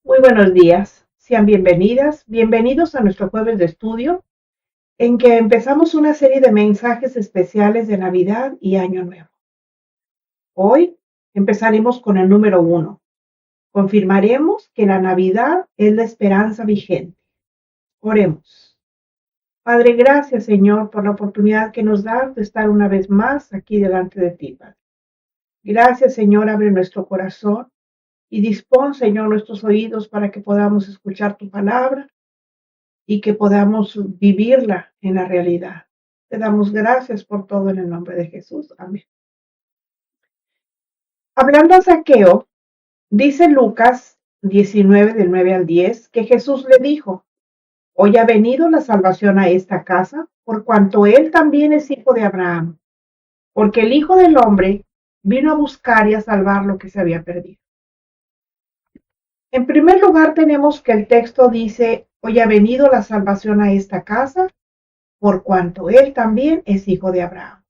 Muy buenos días, sean bienvenidas, bienvenidos a nuestro jueves de estudio, en que empezamos una serie de mensajes especiales de Navidad y Año Nuevo. Hoy empezaremos con el número 1. Confirmaremos que la Navidad es la esperanza vigente. Oremos. Padre, gracias Señor por la oportunidad que nos das de estar una vez más aquí delante de ti, Padre. Gracias Señor, abre nuestro corazón y dispón Señor nuestros oídos para que podamos escuchar tu palabra y que podamos vivirla en la realidad. Te damos gracias por todo en el nombre de Jesús. Amén. Hablando a Zaqueo, dice Lucas 19 del 9 al 10 que Jesús le dijo: hoy ha venido la salvación a esta casa, por cuanto él también es hijo de Abraham, porque el Hijo del Hombre vino a buscar y a salvar lo que se había perdido. En primer lugar, tenemos que el texto dice: hoy ha venido la salvación a esta casa, por cuanto él también es hijo de Abraham.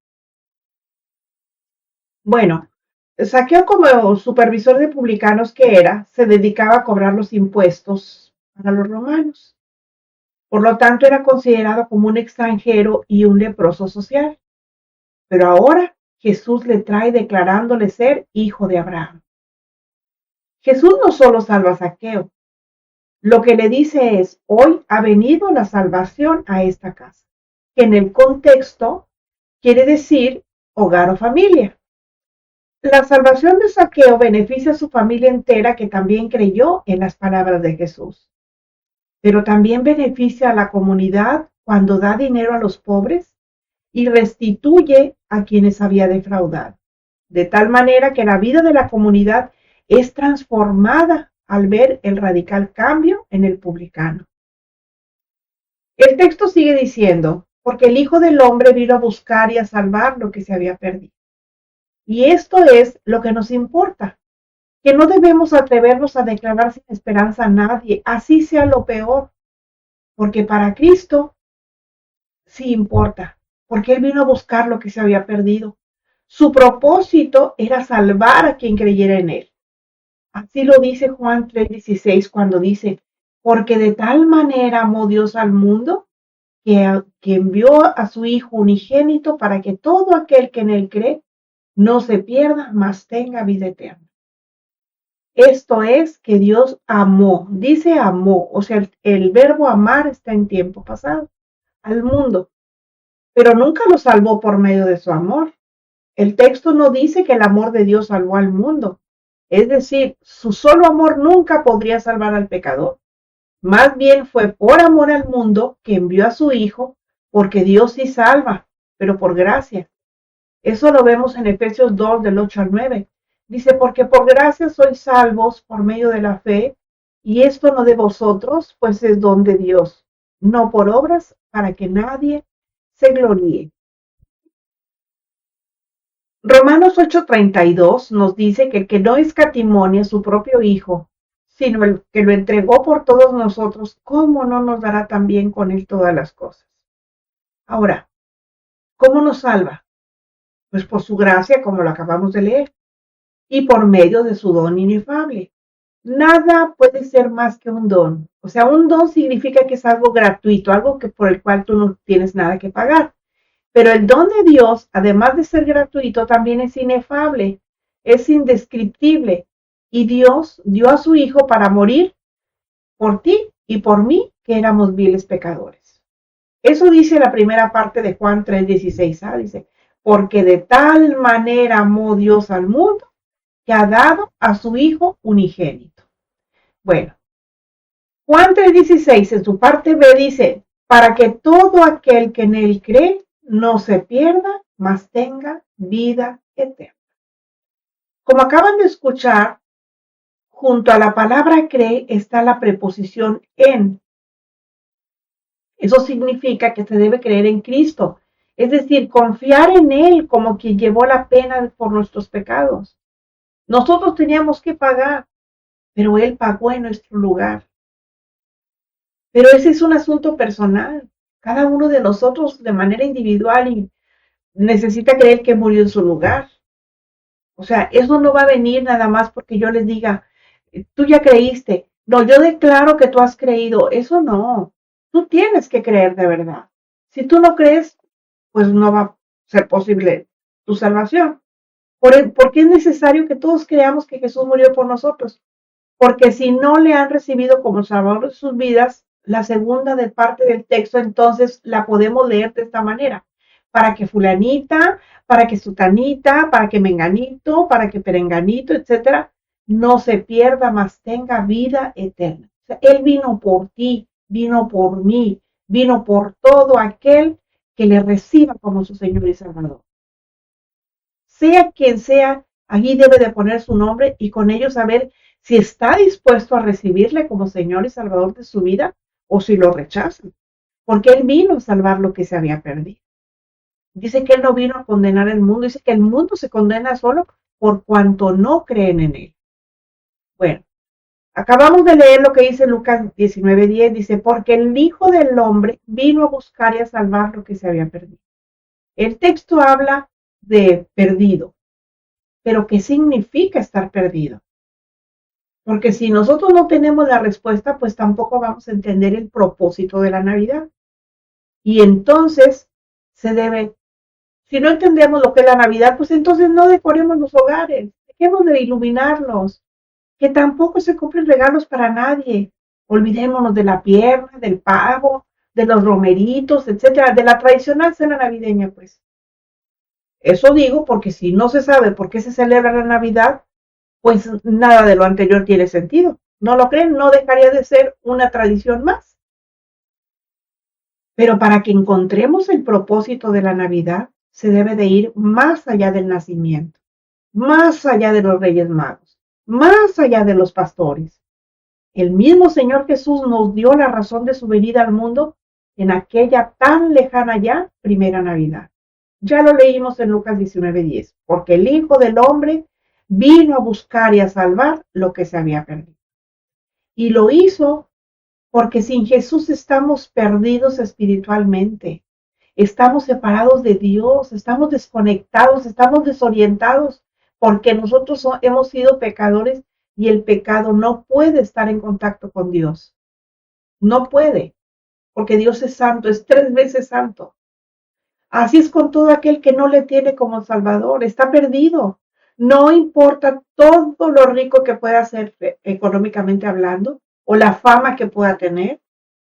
Bueno, Zaqueo, como supervisor de publicanos que era, se dedicaba a cobrar los impuestos para los romanos. Por lo tanto, era considerado como un extranjero y un leproso social. Pero ahora Jesús le trae declarándole ser hijo de Abraham. Jesús no solo salva a Zaqueo, lo que le dice es: hoy ha venido la salvación a esta casa, que en el contexto quiere decir hogar o familia. La salvación de Zaqueo beneficia a su familia entera, que también creyó en las palabras de Jesús. Pero también beneficia a la comunidad cuando da dinero a los pobres y restituye a quienes había defraudado. De tal manera que la vida de la comunidad es transformada al ver el radical cambio en el publicano. El texto sigue diciendo: porque el Hijo del Hombre vino a buscar y a salvar lo que se había perdido. Y esto es lo que nos importa, que no debemos atrevernos a declarar sin esperanza a nadie, así sea lo peor, porque para Cristo sí importa, porque Él vino a buscar lo que se había perdido. Su propósito era salvar a quien creyera en Él. Así lo dice Juan 3:16 cuando dice: porque de tal manera amó Dios al mundo que envió a su Hijo unigénito para que todo aquel que en Él cree no se pierda, mas tenga vida eterna. Esto es que Dios amó, dice amó, o sea, el verbo amar está en tiempo pasado, al mundo, pero nunca lo salvó por medio de su amor. El texto no dice que el amor de Dios salvó al mundo, es decir, su solo amor nunca podría salvar al pecador. Más bien fue por amor al mundo que envió a su Hijo, porque Dios sí salva, pero por gracia. Eso lo vemos en Efesios 2, del 8 al 9. Dice: porque por gracia sois salvos por medio de la fe, y esto no de vosotros, pues es don de Dios, no por obras, para que nadie se gloríe. Romanos 8:32 nos dice que el que no escatimonia a su propio Hijo, sino el que lo entregó por todos nosotros, ¿cómo no nos dará también con él todas las cosas? Ahora, ¿cómo nos salva? Pues por su gracia, como lo acabamos de leer, y por medio de su don inefable. Nada puede ser más que un don. O sea, un don significa que es algo gratuito, algo que por el cual tú no tienes nada que pagar. Pero el don de Dios, además de ser gratuito, también es inefable, es indescriptible. Y Dios dio a su Hijo para morir por ti y por mí, que éramos viles pecadores. Eso dice la primera parte de Juan 3:16. Dice: porque de tal manera amó Dios al mundo, que ha dado a su Hijo unigénito. Bueno, Juan 3:16 en su parte B dice: para que todo aquel que en él cree no se pierda, mas tenga vida eterna. Como acaban de escuchar, junto a la palabra cree está la preposición en. Eso significa que se debe creer en Cristo, es decir, confiar en Él como quien llevó la pena por nuestros pecados. Nosotros teníamos que pagar, pero Él pagó en nuestro lugar. Pero ese es un asunto personal. Cada uno de nosotros de manera individual y necesita creer que murió en su lugar. O sea, eso no va a venir nada más porque yo les diga: tú ya creíste, No, yo declaro que tú has creído. Eso no. Tú tienes que creer de verdad. Si tú no crees, pues no va a ser posible tu salvación. Porque es necesario que todos creamos que Jesús murió por nosotros. Porque si no le han recibido como Salvador de sus vidas, la segunda de parte del texto, entonces la podemos leer de esta manera. Para que fulanita, para que sutanita, para que menganito, para que perenganito, etcétera, no se pierda, mas tenga vida eterna. O sea, Él vino por ti, vino por mí, vino por todo aquel que le reciba como su Señor y Salvador. Sea quien sea, allí debe de poner su nombre y con ello saber si está dispuesto a recibirle como Señor y Salvador de su vida o si lo rechazan, porque Él vino a salvar lo que se había perdido. Dice que Él no vino a condenar el mundo, dice que el mundo se condena solo por cuanto no creen en Él. Bueno, acabamos de leer lo que dice Lucas 19:10, dice, porque el Hijo del Hombre vino a buscar y a salvar lo que se había perdido. El texto habla de perdido, pero ¿qué significa estar perdido? Porque si nosotros no tenemos la respuesta, pues tampoco vamos a entender el propósito de la Navidad. Y entonces se debe, si no entendemos lo que es la Navidad, pues entonces no decoremos los hogares, dejemos de iluminarlos, que tampoco se compren regalos para nadie. Olvidémonos de la pierna, del pavo, de los romeritos, etcétera, de la tradicional cena navideña, pues. Eso digo porque si no se sabe por qué se celebra la Navidad, pues nada de lo anterior tiene sentido. ¿No lo creen? No dejaría de ser una tradición más. Pero para que encontremos el propósito de la Navidad, se debe de ir más allá del nacimiento, más allá de los Reyes Magos, más allá de los pastores. El mismo Señor Jesús nos dio la razón de su venida al mundo en aquella tan lejana ya primera Navidad. Ya lo leímos en Lucas 19:10, porque el Hijo del Hombre vino a buscar y a salvar lo que se había perdido. Y lo hizo porque sin Jesús estamos perdidos espiritualmente, estamos separados de Dios, estamos desconectados, estamos desorientados, porque nosotros hemos sido pecadores y el pecado no puede estar en contacto con Dios. No puede, porque Dios es santo, es 3 veces santo. Así es con todo aquel que no le tiene como Salvador, está perdido. No importa todo lo rico que pueda ser económicamente hablando o la fama que pueda tener,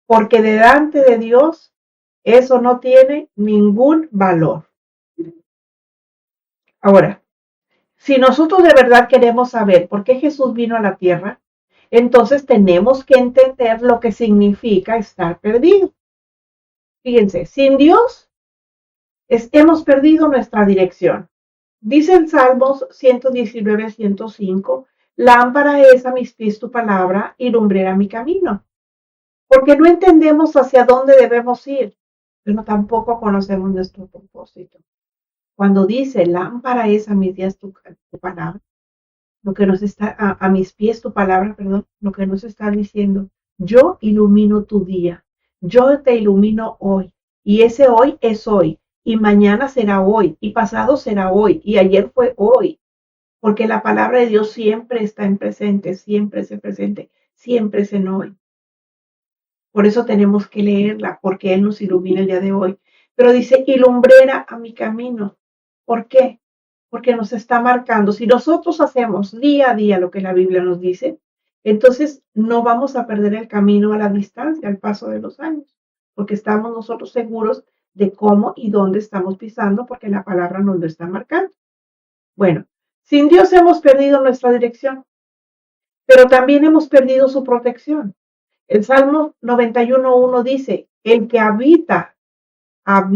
porque delante de Dios eso no tiene ningún valor. Ahora, si nosotros de verdad queremos saber por qué Jesús vino a la tierra, entonces tenemos que entender lo que significa estar perdido. Fíjense, sin Dios hemos perdido nuestra dirección. Dice en Salmos 119:105, lámpara es a mis pies tu palabra y lumbrera mi camino. Porque no entendemos hacia dónde debemos ir, pero tampoco conocemos nuestro propósito. Cuando dice lámpara es a mis días tu palabra, lo que nos está, a mis pies tu palabra, perdón, lo que nos está diciendo, yo ilumino tu día, yo te ilumino hoy, y ese hoy es hoy, y mañana será hoy, y pasado será hoy, y ayer fue hoy, porque la palabra de Dios siempre está en presente, siempre es en presente, siempre es en hoy. Por eso tenemos que leerla, porque Él nos ilumina el día de hoy. Pero dice, y lumbrera a mi camino. ¿Por qué? Porque nos está marcando. Si nosotros hacemos día a día lo que la Biblia nos dice, entonces no vamos a perder el camino a la distancia, al paso de los años, porque estamos nosotros seguros de cómo y dónde estamos pisando, porque la palabra nos lo está marcando. Bueno, sin Dios hemos perdido nuestra dirección, pero también hemos perdido su protección. El Salmo 91:1 dice, el que habita al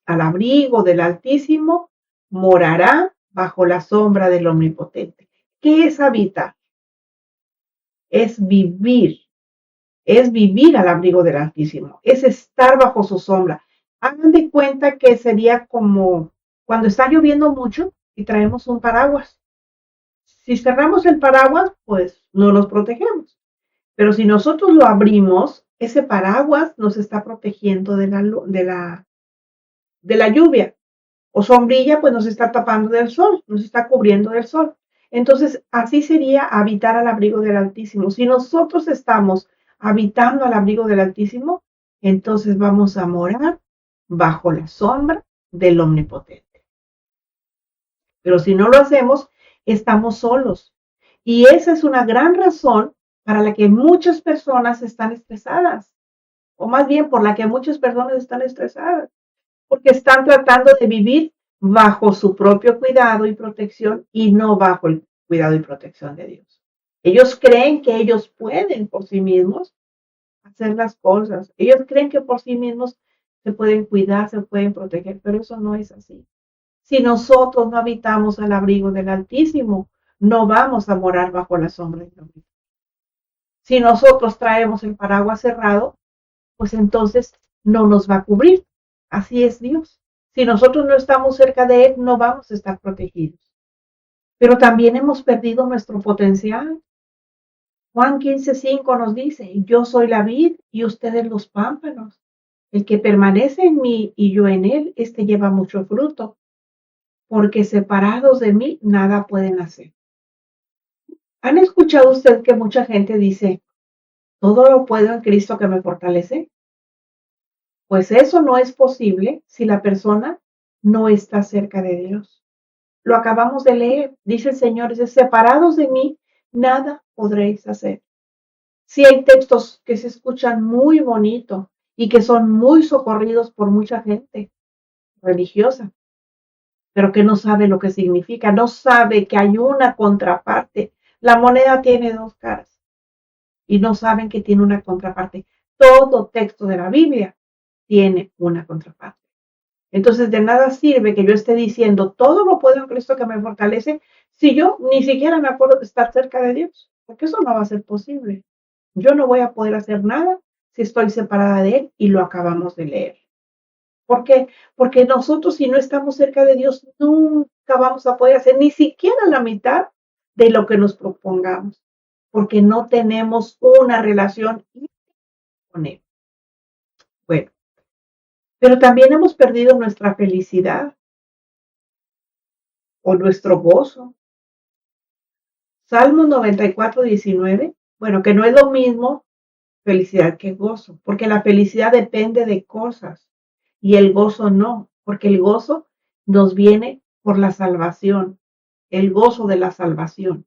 abrigo del Altísimo, morará bajo la sombra del Omnipotente. ¿Qué es habitar? Es vivir al abrigo del Altísimo, es estar bajo su sombra. Hagan de cuenta que sería como cuando está lloviendo mucho y traemos un paraguas. Si cerramos el paraguas, pues no nos protegemos. Pero si nosotros lo abrimos, ese paraguas nos está protegiendo de la lluvia. O sombrilla, pues nos está tapando del sol, nos está cubriendo del sol. Entonces, así sería habitar al abrigo del Altísimo. Si nosotros estamos habitando al abrigo del Altísimo, entonces vamos a morar bajo la sombra del Omnipotente. Pero si no lo hacemos, estamos solos. Y esa es una gran razón para la que muchas personas están estresadas, o más bien por la que muchas personas están estresadas, porque están tratando de vivir bajo su propio cuidado y protección y no bajo el cuidado y protección de Dios. Ellos creen que ellos pueden por sí mismos hacer las cosas. Ellos creen que por sí mismos se pueden cuidar, se pueden proteger, pero eso no es así. Si nosotros no habitamos al abrigo del Altísimo, no vamos a morar bajo la sombra del Omnipotente. Si nosotros traemos el paraguas cerrado, pues entonces no nos va a cubrir. Así es Dios. Si nosotros no estamos cerca de Él, no vamos a estar protegidos. Pero también hemos perdido nuestro potencial. Juan 15:5 nos dice, yo soy la vid y ustedes los pámpanos. El que permanece en mí y yo en él, este lleva mucho fruto, porque separados de mí nada pueden hacer. ¿Han escuchado usted que mucha gente dice, todo lo puedo en Cristo que me fortalece? Pues eso no es posible si la persona no está cerca de Dios. Lo acabamos de leer. Dice el Señor, dice, separados de mí, nada podréis hacer. Sí hay textos que se escuchan muy bonito y que son muy socorridos por mucha gente religiosa, pero que no sabe lo que significa, no sabe que hay una contraparte. La moneda tiene dos caras y no saben que tiene una contraparte. Todo texto de la Biblia tiene una contraparte. Entonces, de nada sirve que yo esté diciendo todo lo puedo en Cristo que me fortalece si yo ni siquiera me acuerdo de estar cerca de Dios, porque eso no va a ser posible. Yo no voy a poder hacer nada si estoy separada de Él y lo acabamos de leer. ¿Por qué? Porque nosotros si no estamos cerca de Dios nunca vamos a poder hacer ni siquiera la mitad de lo que nos propongamos, porque no tenemos una relación con Él. Bueno, pero también hemos perdido nuestra felicidad o nuestro gozo. Salmo 94:19, bueno, que no es lo mismo felicidad que gozo, porque la felicidad depende de cosas y el gozo no, porque el gozo nos viene por la salvación, el gozo de la salvación.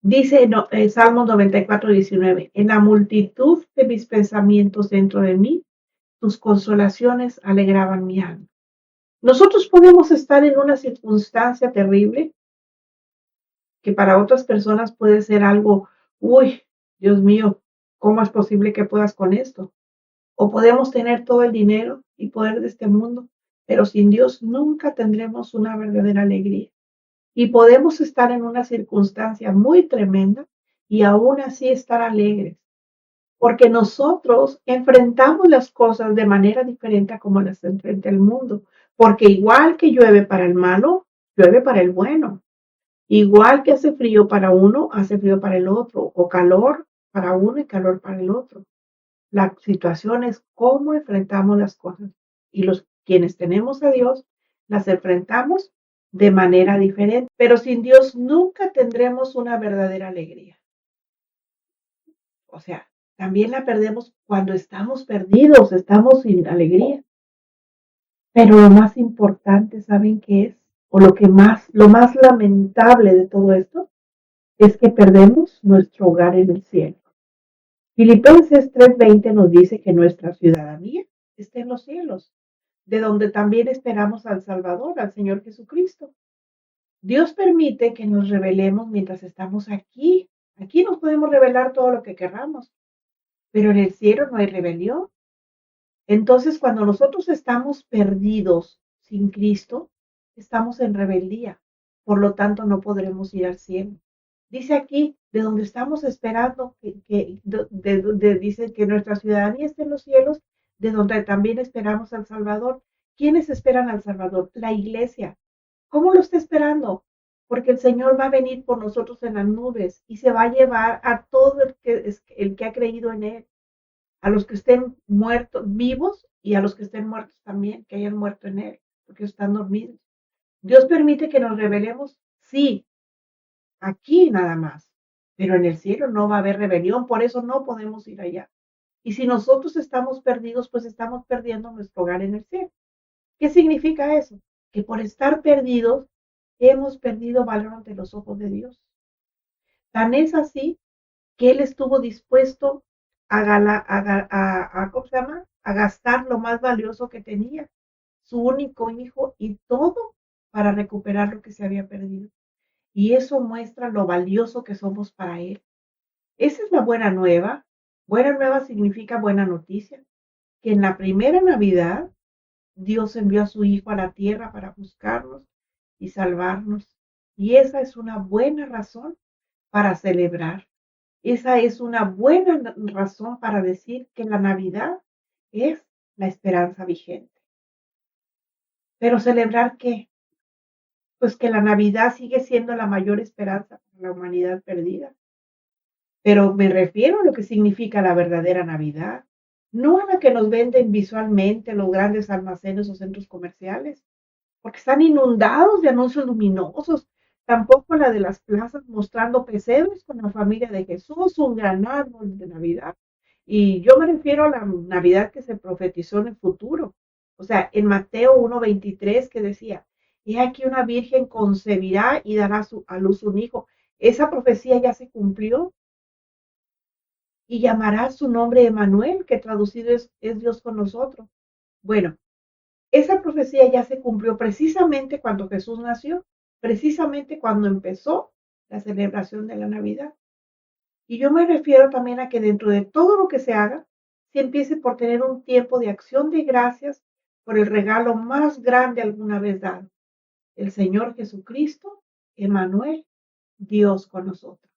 Dice Salmo 94:19, en la multitud de mis pensamientos dentro de mí, tus consolaciones alegraban mi alma. Nosotros podemos estar en una circunstancia terrible que para otras personas puede ser algo, uy, Dios mío, ¿cómo es posible que puedas con esto? O podemos tener todo el dinero y poder de este mundo, pero sin Dios nunca tendremos una verdadera alegría. Y podemos estar en una circunstancia muy tremenda y aún así estar alegres, porque nosotros enfrentamos las cosas de manera diferente a como las enfrenta el mundo, porque igual que llueve para el malo, llueve para el bueno. Igual que hace frío para uno, hace frío para el otro, o calor para uno y calor para el otro. La situación es cómo enfrentamos las cosas. Y los quienes tenemos a Dios, las enfrentamos de manera diferente. Pero sin Dios nunca tendremos una verdadera alegría. O sea, también la perdemos cuando estamos perdidos, estamos sin alegría. Pero lo más importante, ¿saben qué es? O lo más lamentable de todo esto, es que perdemos nuestro hogar en el cielo. Filipenses 3:20 nos dice que nuestra ciudadanía está en los cielos, de donde también esperamos al Salvador, al Señor Jesucristo. Dios permite que nos revelemos mientras estamos aquí. Aquí nos podemos revelar todo lo que queramos, pero en el cielo no hay rebelión. Entonces, cuando nosotros estamos perdidos sin Cristo, estamos en rebeldía. Por lo tanto, no podremos ir al cielo. Dice aquí, de donde estamos esperando, dice que nuestra ciudadanía está en los cielos, de donde también esperamos al Salvador. ¿Quiénes esperan al Salvador? La iglesia. ¿Cómo lo está esperando? Porque el Señor va a venir por nosotros en las nubes y se va a llevar a todo el que ha creído en Él, a los que estén muertos, vivos y a los que estén muertos también, que hayan muerto en Él, porque están dormidos. Dios permite que nos revelemos, sí, aquí nada más, pero en el cielo no va a haber rebelión, por eso no podemos ir allá. Y si nosotros estamos perdidos, pues estamos perdiendo nuestro hogar en el cielo. ¿Qué significa eso? Que por estar perdidos hemos perdido valor ante los ojos de Dios. Tan es así que Él estuvo dispuesto ¿cómo se llama? A gastar lo más valioso que tenía, su único hijo y todo para recuperar lo que se había perdido. Y eso muestra lo valioso que somos para Él. Esa es la buena nueva. Buena nueva significa buena noticia, que en la primera Navidad Dios envió a su Hijo a la tierra para buscarnos y salvarnos. Y esa es una buena razón para celebrar. Esa es una buena razón para decir que la Navidad es la esperanza vigente. Pero celebrar qué? Pues que la Navidad sigue siendo la mayor esperanza para la humanidad perdida. Pero me refiero a lo que significa la verdadera Navidad, no a la que nos venden visualmente los grandes almacenes o centros comerciales, porque están inundados de anuncios luminosos, tampoco la de las plazas mostrando pesebres con la familia de Jesús, un gran árbol de Navidad. Y yo me refiero a la Navidad que se profetizó en el futuro. O sea, en Mateo 1:23 que decía, he aquí una virgen concebirá y dará a luz un hijo. Esa profecía ya se cumplió y llamará su nombre Emanuel, que traducido es Dios con nosotros. Bueno, esa profecía ya se cumplió precisamente cuando Jesús nació, precisamente cuando empezó la celebración de la Navidad. Y yo me refiero también a que dentro de todo lo que se haga, se empiece por tener un tiempo de acción de gracias por el regalo más grande alguna vez dado, el Señor Jesucristo, Emanuel, Dios con nosotros.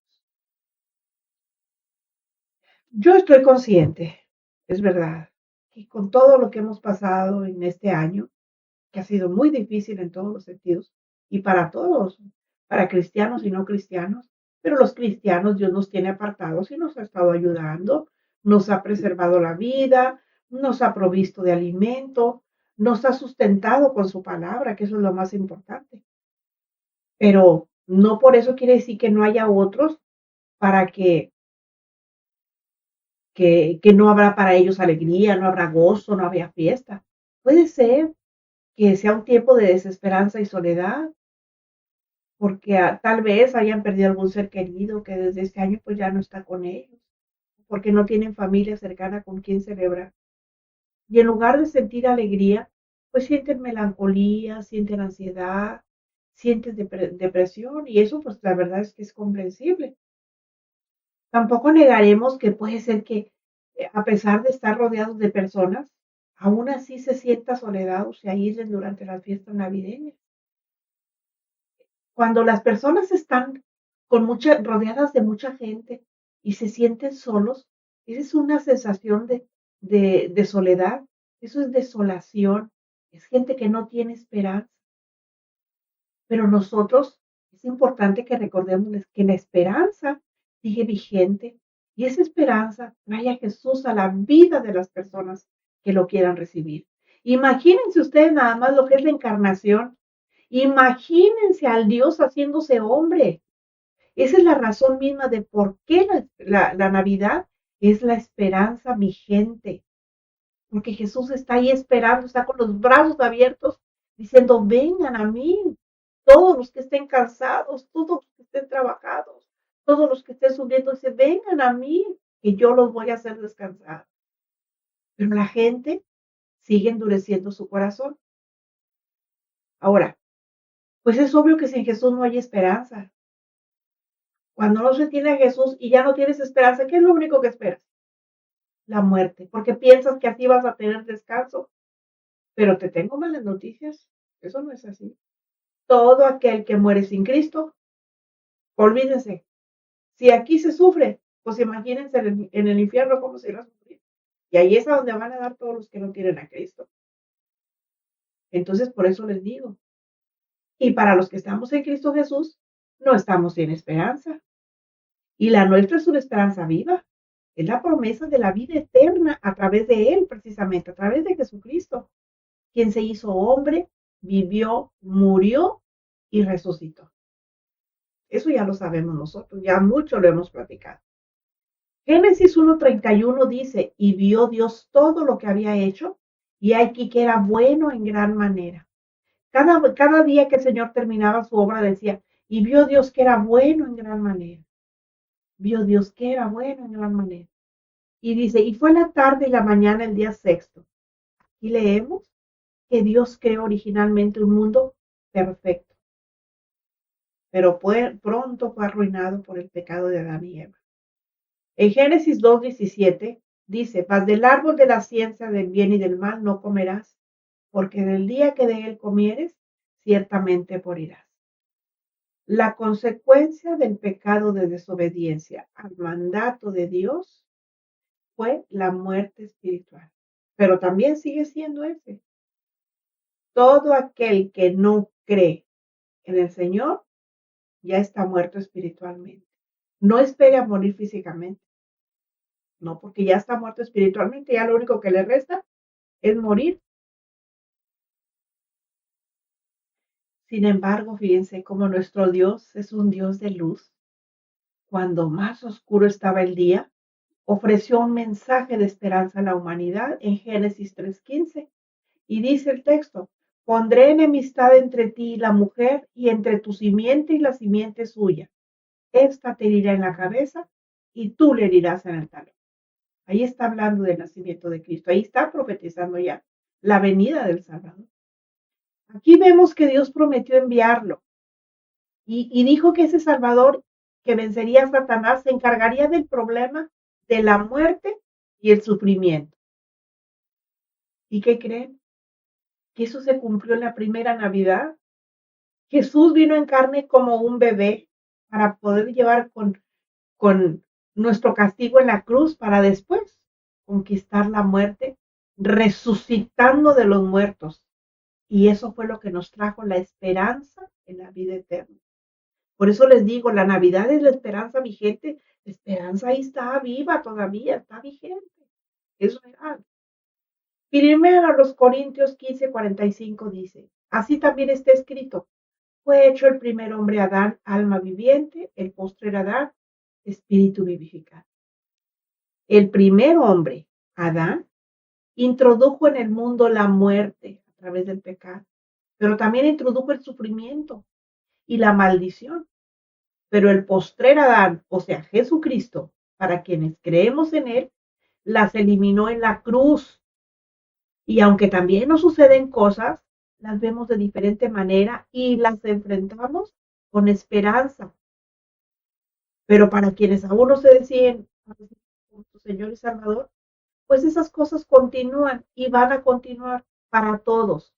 Yo estoy consciente, es verdad, que con todo lo que hemos pasado en este año, que ha sido muy difícil en todos los sentidos, y para todos, para cristianos y no cristianos, pero los cristianos Dios nos tiene apartados y nos ha estado ayudando, nos ha preservado la vida, nos ha provisto de alimento, nos ha sustentado con su palabra, que eso es lo más importante. Pero no por eso quiere decir que no haya otros para que no habrá para ellos alegría, no habrá gozo, no habrá fiesta. Puede ser que sea un tiempo de desesperanza y soledad, porque tal vez hayan perdido algún ser querido que desde este año pues ya no está con ellos, porque no tienen familia cercana con quien celebrar. Y en lugar de sentir alegría, pues sienten melancolía, sienten ansiedad, sienten depresión, y eso pues la verdad es que es comprensible. Tampoco negaremos que puede ser que a pesar de estar rodeados de personas, aún así se sienta soledad o se aíslen durante las fiestas navideñas. Cuando las personas están rodeadas de mucha gente y se sienten solos, esa es una sensación de soledad, eso es desolación, es gente que no tiene esperanza. Pero nosotros es importante que recordemos que la esperanza sigue vigente y esa esperanza trae a Jesús a la vida de las personas que lo quieran recibir. Imagínense ustedes nada más lo que es la encarnación. Imagínense al Dios haciéndose hombre. Esa es la razón misma de por qué la Navidad es la esperanza vigente. Porque Jesús está ahí esperando, está con los brazos abiertos, diciendo, vengan a mí, todos los que estén cansados, todos los que estén trabajados, todos los que estén subiendo, dice, vengan a mí, que yo los voy a hacer descansar. Pero la gente sigue endureciendo su corazón. Ahora, pues es obvio que sin Jesús no hay esperanza. Cuando no se tiene a Jesús y ya no tienes esperanza, ¿qué es lo único que esperas? La muerte, porque piensas que así vas a tener descanso. Pero te tengo malas noticias, eso no es así. Todo aquel que muere sin Cristo, olvídense, si aquí se sufre, pues imagínense en el infierno cómo se irá a sufrir. Y ahí es a donde van a dar todos los que no tienen a Cristo. Entonces, por eso les digo, y para los que estamos en Cristo Jesús, no estamos sin esperanza. Y la nuestra es una esperanza viva. Es la promesa de la vida eterna a través de Él, precisamente, a través de Jesucristo, quien se hizo hombre, vivió, murió y resucitó. Eso ya lo sabemos nosotros, ya mucho lo hemos platicado. Génesis 1:31 dice, y vio Dios todo lo que había hecho, y aquí que era bueno en gran manera. Cada día que el Señor terminaba su obra decía, y vio Dios que era bueno en gran manera. Vio Dios que era bueno en gran manera. Y dice, y fue la tarde y la mañana el día sexto. Y leemos que Dios creó originalmente un mundo perfecto, pero pronto fue arruinado por el pecado de Adán y Eva. En Génesis 2:17 dice, mas del árbol de la ciencia del bien y del mal no comerás, porque del día que de él comieres, ciertamente morirás. La consecuencia del pecado de desobediencia al mandato de Dios fue la muerte espiritual, pero también sigue siendo ese. Todo aquel que no cree en el Señor ya está muerto espiritualmente. No espere a morir físicamente, no, porque ya está muerto espiritualmente, ya lo único que le resta es morir. Sin embargo, fíjense cómo nuestro Dios es un Dios de luz. Cuando más oscuro estaba el día, ofreció un mensaje de esperanza a la humanidad en Génesis 3:15. Y dice el texto, pondré enemistad entre ti y la mujer y entre tu simiente y la simiente suya. Esta te herirá en la cabeza y tú le herirás en el talón. Ahí está hablando del nacimiento de Cristo. Ahí está profetizando ya la venida del Salvador. Aquí vemos que Dios prometió enviarlo y dijo que ese Salvador que vencería a Satanás se encargaría del problema de la muerte y el sufrimiento. ¿Y qué creen? Que eso se cumplió en la primera Navidad. Jesús vino en carne como un bebé para poder llevar con nuestro castigo en la cruz para después conquistar la muerte, resucitando de los muertos. Y eso fue lo que nos trajo la esperanza en la vida eterna. Por eso les digo, la Navidad es la esperanza vigente. La esperanza ahí está viva todavía, está vigente. Es real. Primero a los Corintios 15:45 dice, así también está escrito, fue hecho el primer hombre Adán, alma viviente, el postrer Adán, espíritu vivificante. El primer hombre, Adán, introdujo en el mundo la muerte a través del pecado, pero también introdujo el sufrimiento y la maldición. Pero el postrer Adán, o sea, Jesucristo, para quienes creemos en él, las eliminó en la cruz. Y aunque también nos suceden cosas, las vemos de diferente manera y las enfrentamos con esperanza. Pero para quienes aún no se deciden como su Señor y Salvador, pues esas cosas continúan y van a continuar para todos.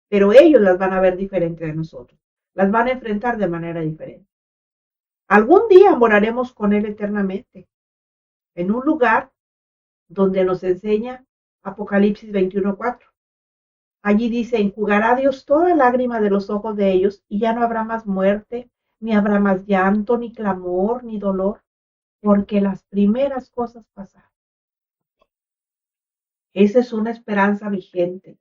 Pero ellos las van a ver diferente de nosotros. Las van a enfrentar de manera diferente. Algún día moraremos con Él eternamente, en un lugar donde nos enseña Apocalipsis 21:4. Allí dice, enjugará Dios toda lágrima de los ojos de ellos y ya no habrá más muerte, ni habrá más llanto, ni clamor, ni dolor, porque las primeras cosas pasaron. Esa es una esperanza vigente.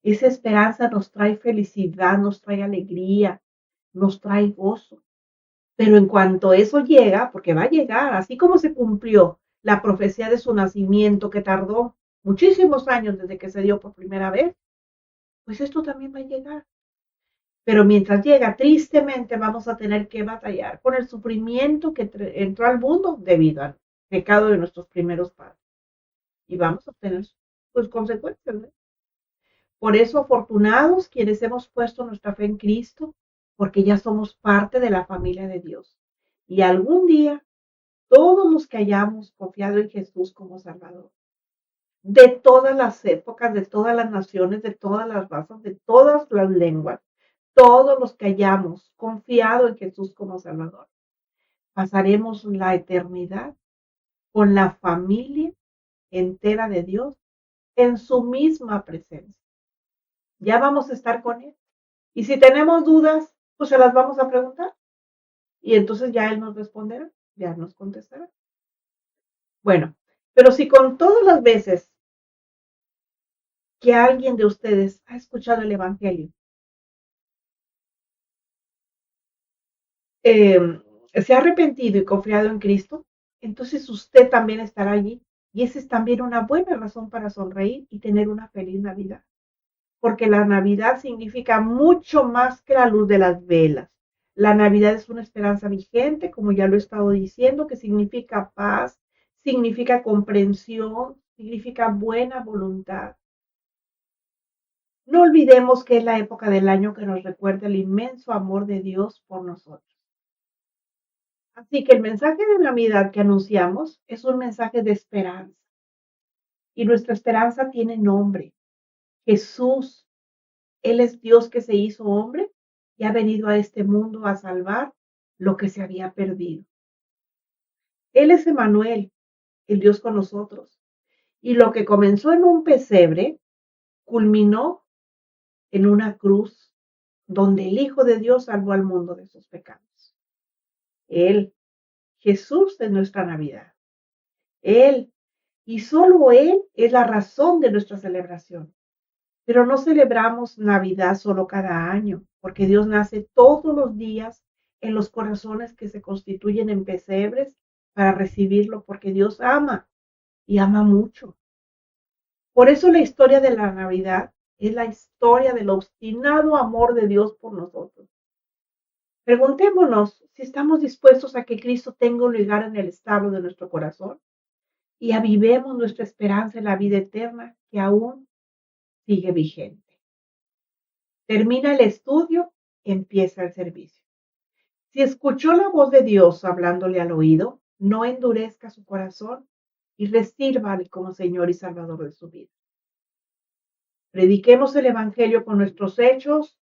Esa esperanza nos trae felicidad, nos trae alegría, nos trae gozo. Pero en cuanto eso llega, porque va a llegar, así como se cumplió la profecía de su nacimiento que tardó muchísimos años desde que se dio por primera vez, pues esto también va a llegar. Pero mientras llega, tristemente vamos a tener que batallar con el sufrimiento que entró al mundo debido al pecado de nuestros primeros padres. Y vamos a tener pues consecuencias, ¿no? Por eso, afortunados quienes hemos puesto nuestra fe en Cristo, porque ya somos parte de la familia de Dios. Y algún día, todos los que hayamos confiado en Jesús como Salvador, de todas las épocas, de todas las naciones, de todas las razas, de todas las lenguas, todos los que hayamos confiado en Jesús como Salvador, pasaremos la eternidad con la familia entera de Dios en su misma presencia. Ya vamos a estar con Él. Y si tenemos dudas, pues se las vamos a preguntar. Y entonces ya Él nos responderá, ya nos contestará. Bueno, pero si con todas las veces que alguien de ustedes ha escuchado el Evangelio, se ha arrepentido y confiado en Cristo, entonces usted también estará allí. Y esa es también una buena razón para sonreír y tener una feliz Navidad. Porque la Navidad significa mucho más que la luz de las velas. La Navidad es una esperanza vigente, como ya lo he estado diciendo, que significa paz, significa comprensión, significa buena voluntad. No olvidemos que es la época del año que nos recuerda el inmenso amor de Dios por nosotros. Así que el mensaje de Navidad que anunciamos es un mensaje de esperanza. Y nuestra esperanza tiene nombre. Jesús. Él es Dios que se hizo hombre y ha venido a este mundo a salvar lo que se había perdido. Él es Emmanuel, el Dios con nosotros. Y lo que comenzó en un pesebre culminó en una cruz donde el Hijo de Dios salvó al mundo de sus pecados. Él, Jesús de nuestra Navidad. Él, y solo Él es la razón de nuestra celebración. Pero no celebramos Navidad solo cada año, porque Dios nace todos los días en los corazones que se constituyen en pesebres para recibirlo, porque Dios ama y ama mucho. Por eso la historia de la Navidad es la historia del obstinado amor de Dios por nosotros. Preguntémonos si estamos dispuestos a que Cristo tenga un lugar en el establo de nuestro corazón y avivemos nuestra esperanza en la vida eterna que aún sigue vigente. Termina el estudio, empieza el servicio. Si escuchó la voz de Dios hablándole al oído, no endurezca su corazón y recírvale como Señor y Salvador de su vida. Prediquemos el Evangelio con nuestros hechos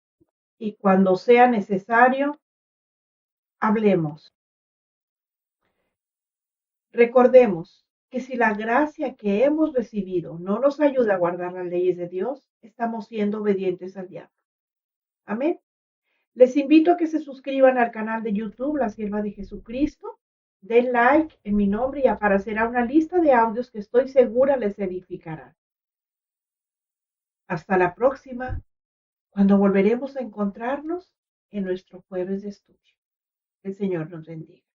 y cuando sea necesario, hablemos. Recordemos que si la gracia que hemos recibido no nos ayuda a guardar las leyes de Dios, estamos siendo obedientes al diablo. Amén. Les invito a que se suscriban al canal de YouTube La Sierva de Jesucristo, den like en mi nombre y aparecerá una lista de audios que estoy segura les edificará. Hasta la próxima, cuando volveremos a encontrarnos en nuestro jueves de estudio. El Señor nos bendiga.